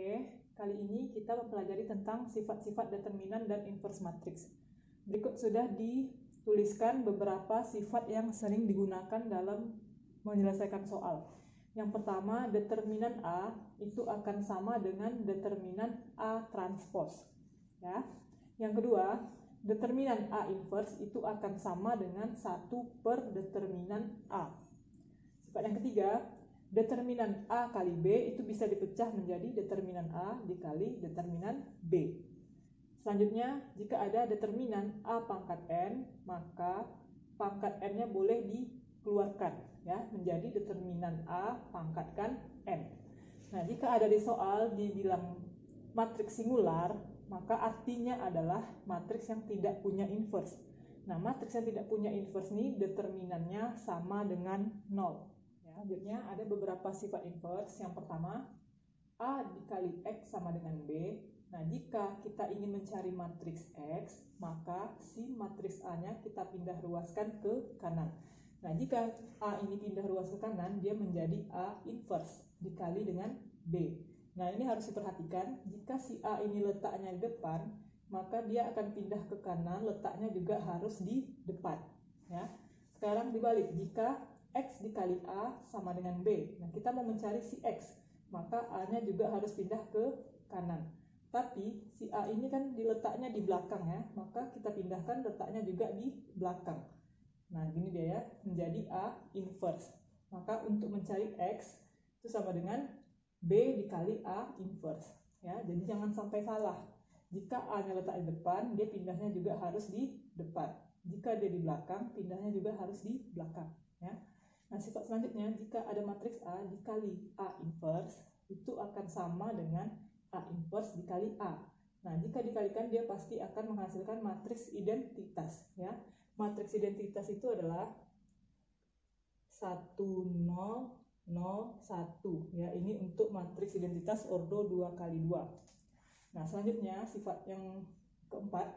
Oke, kali ini kita mempelajari tentang sifat-sifat determinan dan inverse matriks. Berikut sudah dituliskan beberapa sifat yang sering digunakan dalam menyelesaikan soal. Yang pertama, determinan A itu akan sama dengan determinan A transpose. Ya. Yang kedua, determinan A inverse itu akan sama dengan 1 per determinan A. Sifat yang ketiga, determinan A kali B itu bisa dipecah menjadi determinan A dikali determinan B. Selanjutnya, jika ada determinan A pangkat N, maka pangkat N-nya boleh dikeluarkan ya menjadi determinan A pangkatkan N. Nah, jika ada di soal dibilang matriks singular, maka artinya adalah matriks yang tidak punya inverse. Nah, matriks yang tidak punya inverse ini determinannya sama dengan 0. Selanjutnya ada beberapa sifat inverse. Yang pertama, A dikali X sama dengan B. Nah, jika kita ingin mencari matriks X, maka si matriks A-nya kita pindah ruaskan ke kanan. Nah, jika A ini pindah ruas ke kanan, dia menjadi A inverse dikali dengan B. Nah, ini harus diperhatikan. Jika si A ini letaknya di depan, maka dia akan pindah ke kanan, letaknya juga harus di depan. Ya. Sekarang dibalik, jika X dikali A sama dengan B. Nah, kita mau mencari si X, maka A-nya juga harus pindah ke kanan. Tapi si A ini kan diletaknya di belakang ya, maka kita pindahkan letaknya juga di belakang. Nah, gini dia ya, menjadi A inverse. Maka untuk mencari X itu sama dengan B dikali A inverse. Ya, jadi jangan sampai salah. Jika A-nya letak di depan, dia pindahnya juga harus di depan. Jika dia di belakang, pindahnya juga harus di belakang. Ya. Nah, sifat selanjutnya, jika ada matriks A dikali A inverse, itu akan sama dengan A inverse dikali A. Nah, jika dikalikan, dia pasti akan menghasilkan matriks identitas. Ya. Matriks identitas itu adalah 1, 0, 0, 1. Ya, ini untuk matriks identitas ordo 2 kali 2. Nah, selanjutnya, sifat yang keempat,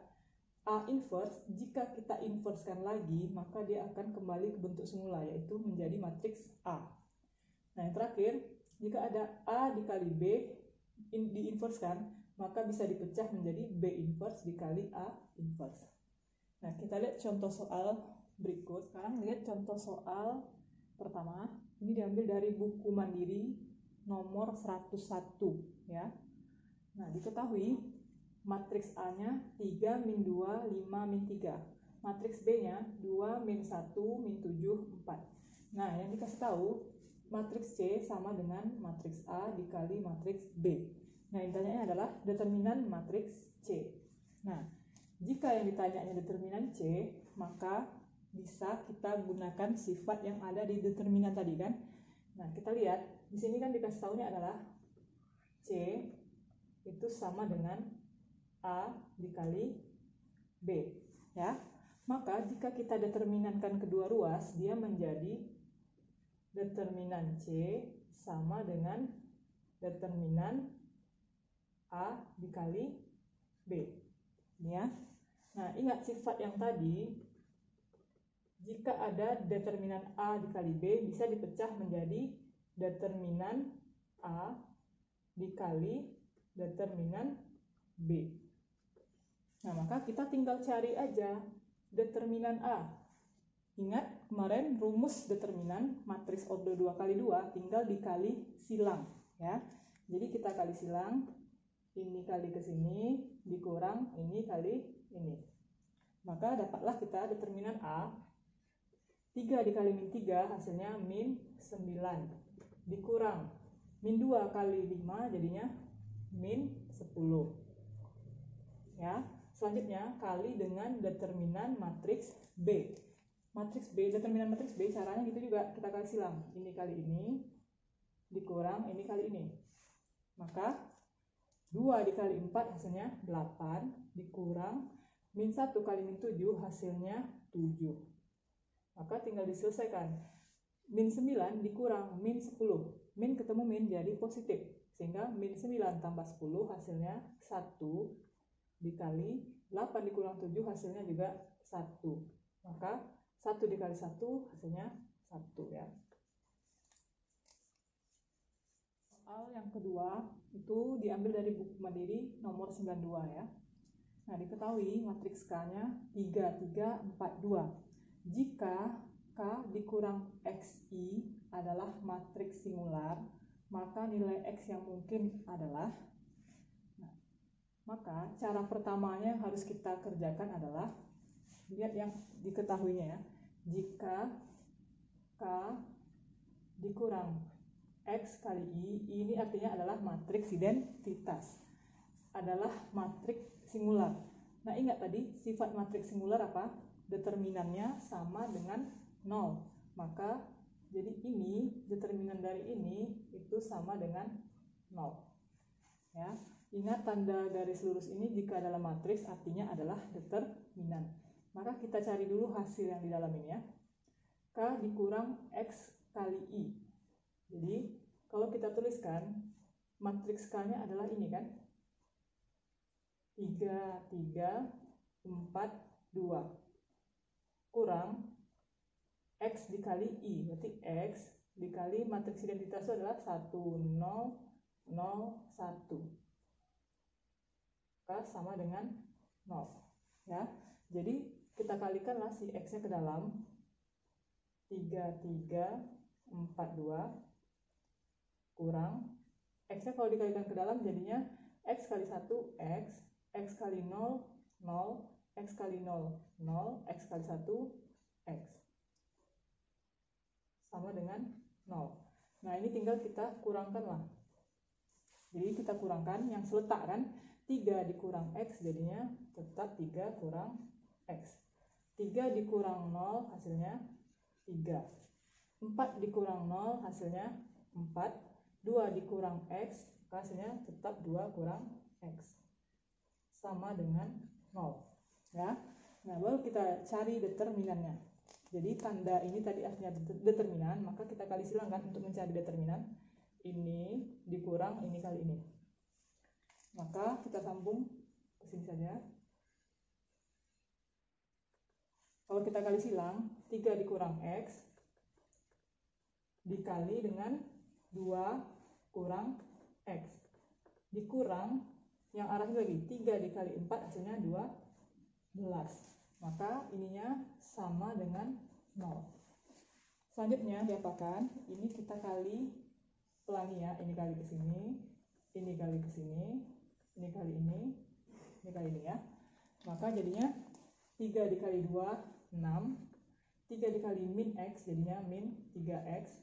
A inverse, jika kita inversekan lagi, maka dia akan kembali ke bentuk semula, yaitu menjadi matriks A. Nah, yang terakhir, jika ada A dikali B diinversekan, maka bisa dipecah menjadi B inverse dikali A inverse. Nah, kita lihat contoh soal berikut. Sekarang lihat contoh soal pertama. Ini diambil dari buku Mandiri nomor 101 ya. Nah, diketahui matriks A-nya 3, min 2, 5, min 3. Matriks B-nya 2, min 1, min 7, 4. Nah, yang dikasih tahu, matriks C sama dengan matriks A dikali matriks B. Nah, yang ditanyanya adalah determinan matriks C. Nah, jika yang ditanyanya determinan C, maka bisa kita gunakan sifat yang ada di determinan tadi kan. Nah, kita lihat, di sini kan dikasih tahunya adalah C itu sama dengan A dikali B ya. Maka jika kita determinankan kedua ruas, dia menjadi determinan C sama dengan determinan A dikali B ya. Nah, ingat sifat yang tadi, jika ada determinan A dikali B bisa dipecah menjadi determinan A dikali determinan B. Nah, maka kita tinggal cari aja determinan A. Ingat kemarin rumus determinan matriks ordo 2 kali 2 tinggal dikali silang ya. Jadi kita kali silang, ini kali ke sini dikurang ini kali ini. Maka dapatlah kita determinan A 3 dikali min 3 hasilnya min 9 dikurang min 2 kali 5 jadinya min 10 ya. Selanjutnya kali dengan determinan matriks B. Matriks B, determinan matriks B caranya gitu juga, kita kali silang. Ini kali ini dikurang ini kali ini. Maka 2 dikali 4 hasilnya 8 dikurang min 1 kali min 7 hasilnya 7. Maka tinggal diselesaikan. Min 9 dikurang min 10. Min ketemu min jadi positif. Sehingga min 9 tambah 10 hasilnya 1 dikali 8 dikurang 7 hasilnya juga 1. Maka 1 dikali 1 hasilnya 1 ya. Soal yang kedua itu diambil dari buku mandiri nomor 92 ya. Nah, diketahui matriks K-nya 3, 3, 4, 2. Jika K dikurang XI adalah matriks singular, maka nilai X yang mungkin adalah, maka cara pertamanya yang harus kita kerjakan adalah, lihat yang diketahuinya ya, jika K dikurang X kali I, ini artinya adalah matriks identitas, adalah matriks singular. Nah, ingat tadi sifat matriks singular apa? Determinannya sama dengan 0. Maka jadi ini, determinan dari ini itu sama dengan 0. Ya, ingat tanda garis lurus ini jika dalam matriks artinya adalah determinan. Maka kita cari dulu hasil yang di dalam ini ya. K dikurang X kali I. Jadi kalau kita tuliskan matriks K-nya adalah ini kan, 3, 3, 4, 2 kurang X dikali I, berarti X dikali matriks identitas itu adalah 1, 0, 0, 1. K sama dengan 0 ya. Jadi kita kalikanlah si X-nya ke dalam, 3, 3, 4, 2 kurang X-nya kalau dikalikan ke dalam jadinya X kali 1 X, X kali 0 0, X kali 0 0, X kali 1 X sama dengan 0. Nah, ini tinggal kita kurangkan lah. Jadi kita kurangkan yang seletak kan, 3 dikurang X jadinya tetap 3 kurang X. 3 dikurang 0 hasilnya 3. 4 dikurang 0 hasilnya 4. 2 dikurang X hasilnya tetap 2 kurang X sama dengan 0 ya. Nah, baru kita cari determinannya. Jadi tanda ini tadi artinya determinan, maka kita kali silang kan untuk mencari determinan. Ini dikurang ini kali ini, maka kita sambung ke sini saja. Kalau kita kali silang, 3 dikurang X dikali dengan 2 kurang X dikurang yang arahnya lagi 3 dikali 4 hasilnya 12, maka ininya sama dengan 0. Selanjutnya diapakan? Ini kita kali pelangi ya, ini kali ke sini, ini kali ke sini, ini kali ini kali ini ya. Maka jadinya 3 dikali 2 6, 3 dikali min X jadinya min 3X,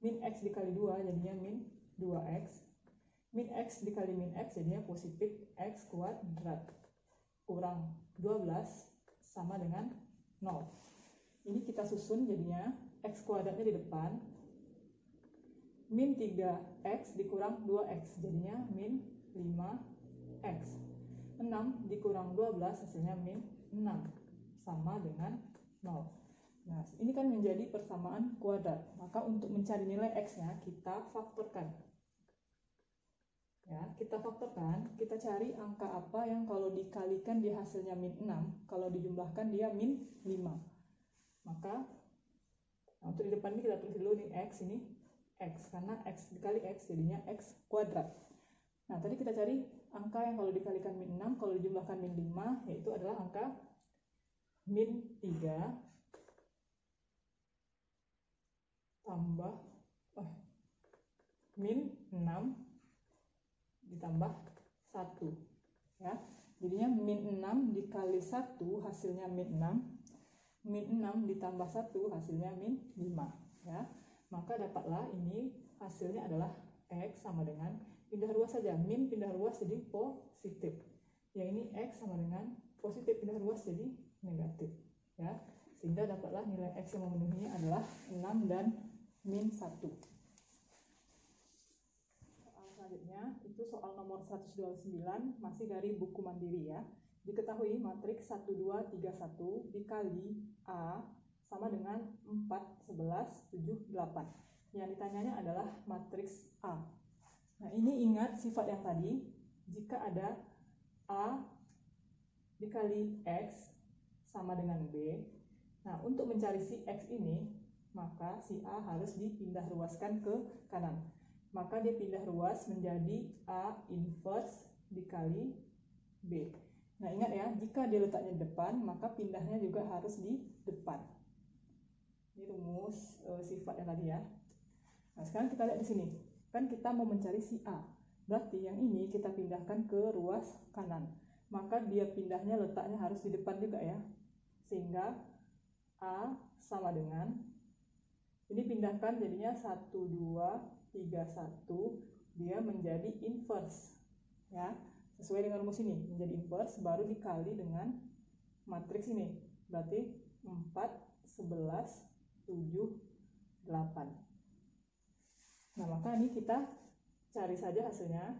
min X dikali 2 jadinya min 2X, min X dikali min X jadinya positif X kuadrat kurang 12 sama dengan 0. Ini kita susun jadinya X kuadratnya di depan, min 3X dikurang 2X jadinya min 5X, 6 dikurang 12 hasilnya min 6 sama dengan 0. Nah, ini kan menjadi persamaan kuadrat. Maka untuk mencari nilai X-nya kita faktorkan. Ya, kita faktorkan, kita cari angka apa yang kalau dikalikan dia hasilnya min 6, kalau dijumlahkan dia min 5. Maka untuk di depan ini kita tulis dulu nih X, ini X, karena X dikali X jadinya X kuadrat. Nah, tadi kita cari angka yang kalau dikalikan min 6, kalau dijumlahkan min 5, yaitu adalah angka min 3 tambah min 6 ditambah 1 ya. Jadinya min 6 dikali 1 hasilnya min 6, min 6 ditambah 1 hasilnya min 5 ya. Maka dapatlah ini hasilnya adalah X sama dengan, pindah ruas saja, min pindah ruas jadi positif, yang ini X sama dengan positif pindah ruas jadi negatif ya, sehingga dapatlah nilai X yang memenuhinya adalah 6 dan min 1. Soal selanjutnya itu soal nomor 129, masih dari buku mandiri ya. Diketahui matriks 1, 2, 3, 1 dikali A sama dengan 4, 11, 7, 8. Yang ditanyanya adalah matriks A. Nah, ini ingat sifat yang tadi, jika ada A dikali X sama dengan B. Nah, untuk mencari si X ini, maka si A harus dipindah ruaskan ke kanan. maka dia pindah ruas menjadi A inverse dikali B. Nah ingat ya, jika dia letaknya di depan, maka pindahnya juga harus di depan. Ini rumus sifat yang tadi ya. Nah sekarang kita lihat di sini, kan kita mau mencari si A. Berarti yang ini kita pindahkan ke ruas kanan. Maka dia pindahnya letaknya harus di depan juga ya. Sehingga A sama dengan, ini pindahkan jadinya 1, 2, 3, 1. Dia menjadi inverse. Ya, sesuai dengan rumus ini. Menjadi inverse baru dikali dengan matriks ini. Berarti 4, 11, 7, 8. Nah, maka ini kita cari saja hasilnya.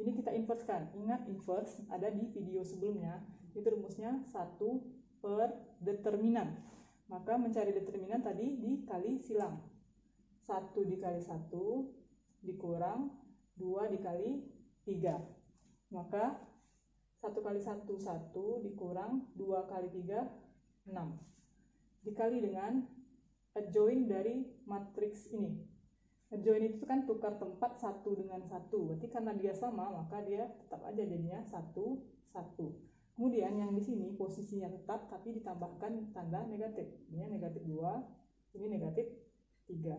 Ini kita inversekan. Ingat inverse ada di video sebelumnya. Itu rumusnya 1 per determinan. Maka mencari determinan tadi dikali silang. 1 dikali 1 dikurang 2 dikali 3. Maka 1 kali 1, 1 dikurang 2 kali 3, 6. Dikali dengan adjoint dari matriks ini. Adjoint itu kan tukar tempat 1 dengan 1. Berarti karena dia sama, maka dia tetap aja jadinya 1, 1. Kemudian yang di sini posisinya tetap, tapi ditambahkan tanda negatif. Ini negatif 2, ini negatif 3.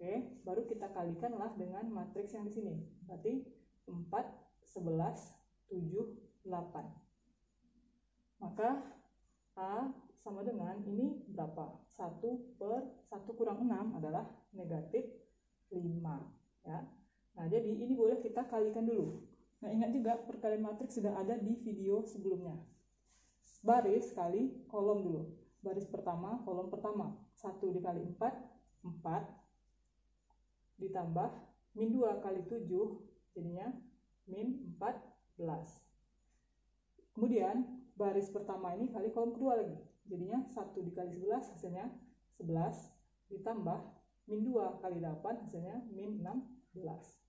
Oke, baru kita kalikanlah dengan matriks yang di sini. Berarti 4, 11, 7, 8. Maka A sama dengan ini berapa? 1 per 1 kurang 6 adalah negatif 5. Ya. Nah, jadi ini boleh kita kalikan dulu. Nah, ingat juga perkalian matriks sudah ada di video sebelumnya. Baris kali kolom dulu. Baris pertama, kolom pertama. 1 dikali 4, 4. Ditambah min 2 kali 7, jadinya min 14. Kemudian baris pertama ini kali kolom kedua lagi. Jadinya 1 dikali 11 hasilnya 11. Ditambah min 2 kali 8 hasilnya min 16.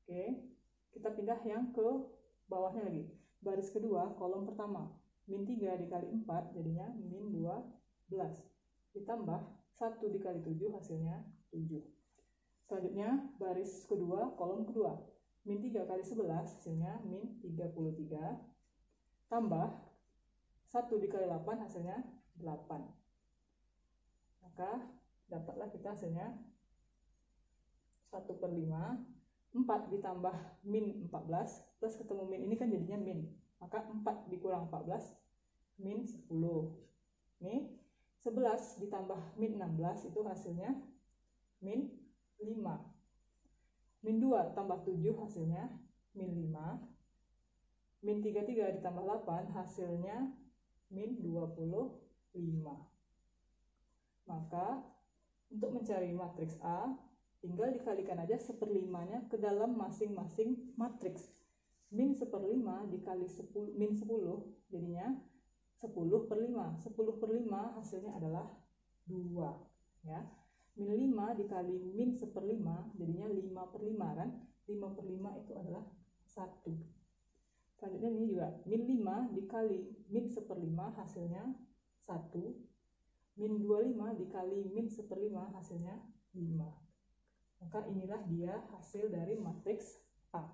Oke, kita pindah yang ke bawahnya lagi. Baris kedua kolom pertama. Min 3 dikali 4 jadinya min 12. Ditambah 1 dikali 7 hasilnya 7. Selanjutnya baris kedua kolom kedua. Min 3 kali 11 hasilnya min 33. Tambah 1 dikali 8 hasilnya 8. Maka dapatlah kita hasilnya 1 per 5. 4 ditambah min 14 plus ketemu min ini kan jadinya min. Maka 4 dikurang 14 min 10. Ini 11 ditambah min 16 itu hasilnya min 5. Min 2 tambah 7 hasilnya min 5. Min 33 ditambah 8 hasilnya min 25. Maka untuk mencari matriks A, tinggal dikalikan aja 1/5-nya ke dalam masing-masing matriks. Min 1/5 dikali 10, min 10 jadinya 10 per 5. 10 per 5 hasilnya adalah 2. Ya. Min 5 dikali min 1/5 jadinya 5 per 5 kan. 5 per 5 itu adalah 1. Selanjutnya ini juga min 5 dikali min 1/5 hasilnya 1. Min 25 dikali min 1/5 hasilnya 5. Maka inilah dia hasil dari matriks A.